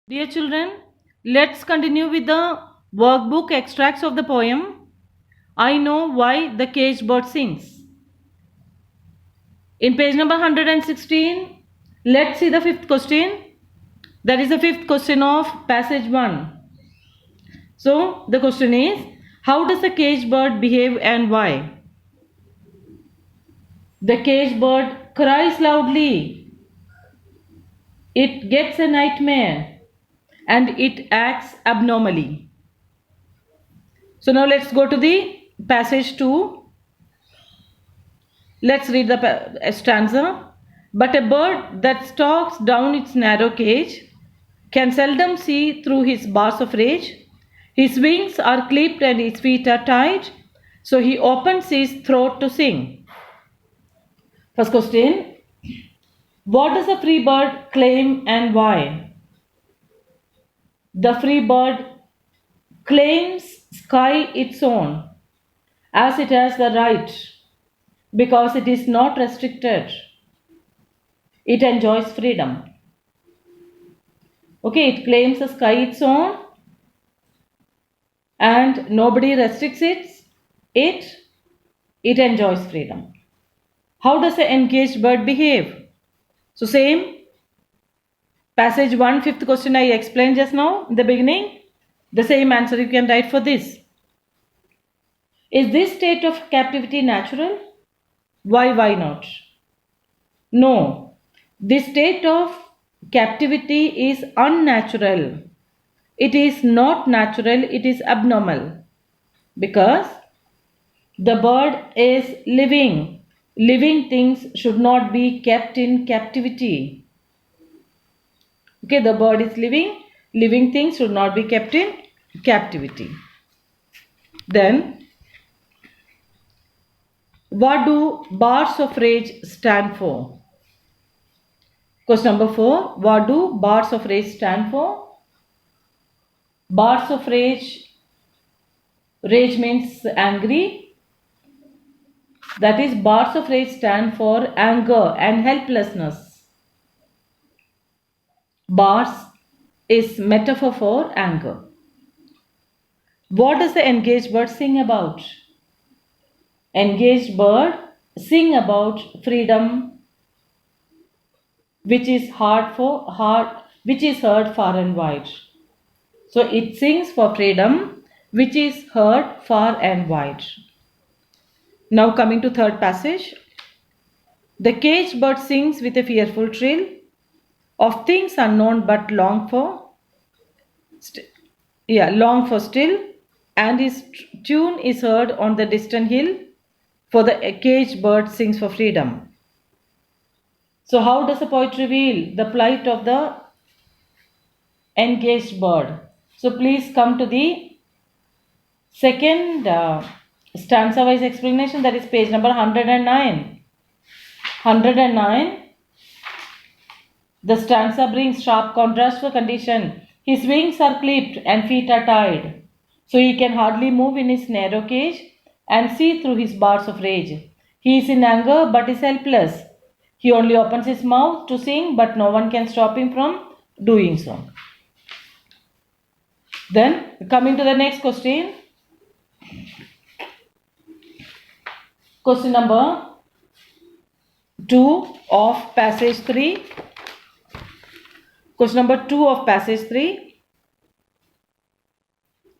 Dear children, let's continue with the workbook extracts of the poem I Know Why the Caged Bird Sings. In page number 116, let's see the fifth question. That is the fifth question of passage 1. So, the question is, how does the caged bird behave and why? The caged bird cries loudly. It gets a nightmare and it acts abnormally. So now let's go to the passage 2. Let's read the stanza. But a bird that stalks down its narrow cage can seldom see through his bars of rage. His wings are clipped and his feet are tied, so he opens his throat to sing. First question. What does a free bird claim and why? The free bird claims sky its own, as it has the right, because it is not restricted. It enjoys freedom. Okay, it claims the sky its own and nobody restricts it. It enjoys freedom. How does an engaged bird behave? So same passage 1, fifth question I explained just now in the beginning. The same answer you can write for this. Is this state of captivity natural? Why not? No. This state of captivity is unnatural. It is not natural, it is abnormal. Because the bird is living. Living things should not be kept in captivity. Okay, the bird is living. Living things should not be kept in captivity. Then, what do bars of rage stand for? Question number 4. What do bars of rage stand for? Bars of rage. Rage means angry. That is, bars of rage stand for anger and helplessness. Bars is metaphor for anger. What does the engaged bird sing about? Engaged bird sing about freedom, which is heard far and wide. So it sings for freedom, which is heard far and wide. Now coming to third passage. The caged bird sings with a fearful trill of things unknown but long for still, and his tune is heard on the distant hill, for the caged bird sings for freedom. So how does the poet reveal the plight of the engaged bird? So please come to the second stanza wise explanation, that is page number 109. 109. The stanza brings sharp contrast to the condition. His wings are clipped and feet are tied, so he can hardly move in his narrow cage and see through his bars of rage. He is in anger but is helpless. He only opens his mouth to sing, but no one can stop him from doing so. Then, coming to the next question. Question number 2 of passage 3. Question number 2 of passage 3.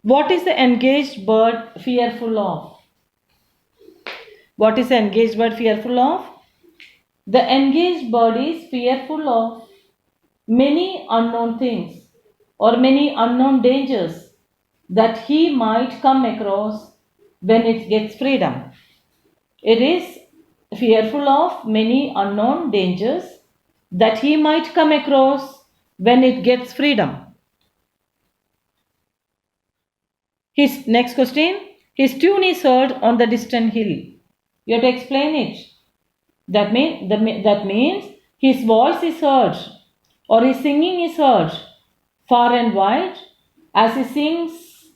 What is the engaged bird fearful of? What is the engaged bird fearful of? The engaged bird is fearful of many unknown things or many unknown dangers that he might come across when it gets freedom. It is fearful of many unknown dangers that he might come across when it gets freedom. His next question. His tune is heard on the distant hill. You have to explain it. That means his voice is heard or his singing is heard far and wide as he sings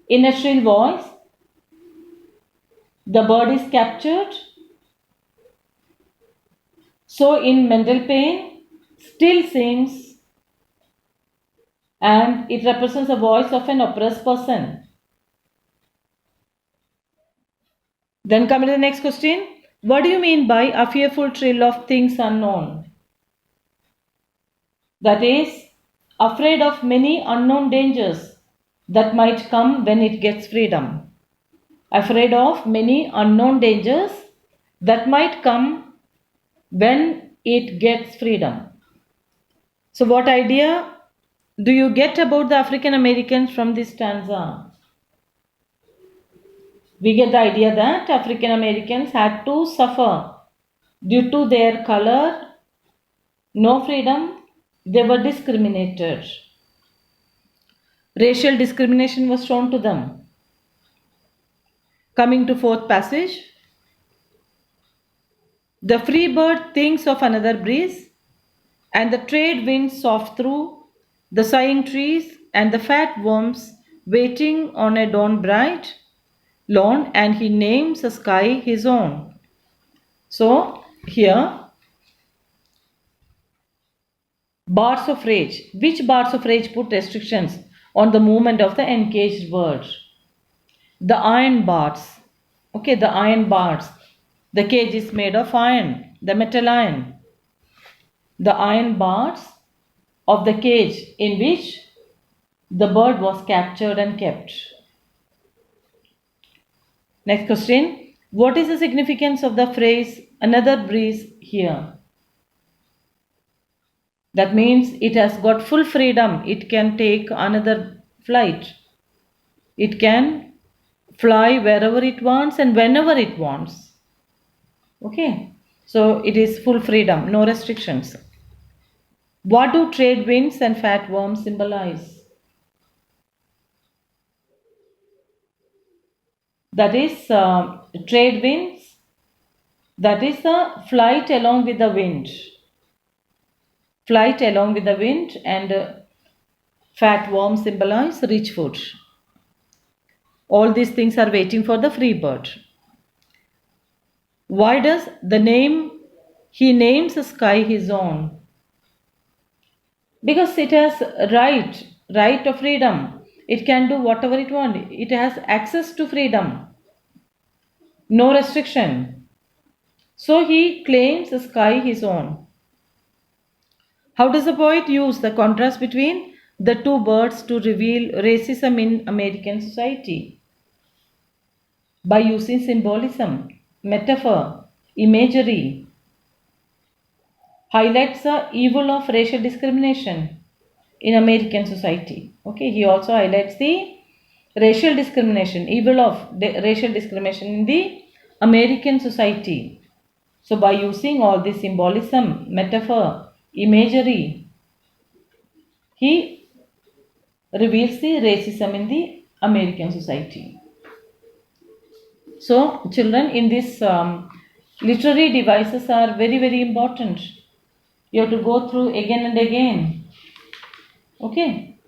in a shrill voice. The bird is captured. So in mental pain, still sings and it represents the voice of an oppressed person. Then come to the next question. What do you mean by a fearful thrill of things unknown? That is, afraid of many unknown dangers that might come when it gets freedom. Afraid of many unknown dangers that might come when it gets freedom. So, what idea do you get about the African Americans from this stanza? We get the idea that African Americans had to suffer due to their color, no freedom, they were discriminated. Racial discrimination was shown to them. Coming to fourth passage. The free bird thinks of another breeze, and the trade winds soft through the sighing trees and the fat worms waiting on a dawn bright lawn, and he names the sky his own. So here, bars of rage. Which bars of rage put restrictions on the movement of the encaged bird? The iron bars. Okay, the iron bars. The cage is made of iron, the metal iron. The iron bars of the cage in which the bird was captured and kept. Next question. What is the significance of the phrase another breeze here? That means it has got full freedom. It can take another flight. It can fly wherever it wants and whenever it wants. Okay. So it is full freedom, no restrictions. What do trade winds and fat worms symbolize? That is trade winds. That is the flight along with the wind. Flight along with the wind, and fat worms symbolize rich food. All these things are waiting for the free bird. Why does he names the sky his own? Because it has right of freedom. It can do whatever it wants. It has access to freedom. No restriction. So he claims the sky his own. How does the poet use the contrast between the two birds to reveal racism in American society? By using symbolism, metaphor, imagery, highlights the evil of racial discrimination in American society. Okay, he also highlights the racial discrimination, evil of racial discrimination in the American society. So, by using all this symbolism, metaphor, imagery, he reveals the racism in the American society. So, children, in this literary devices are very, very important. You have to go through again and again. Okay.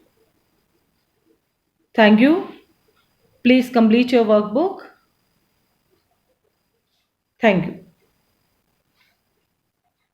Thank you. Please complete your workbook. Thank you.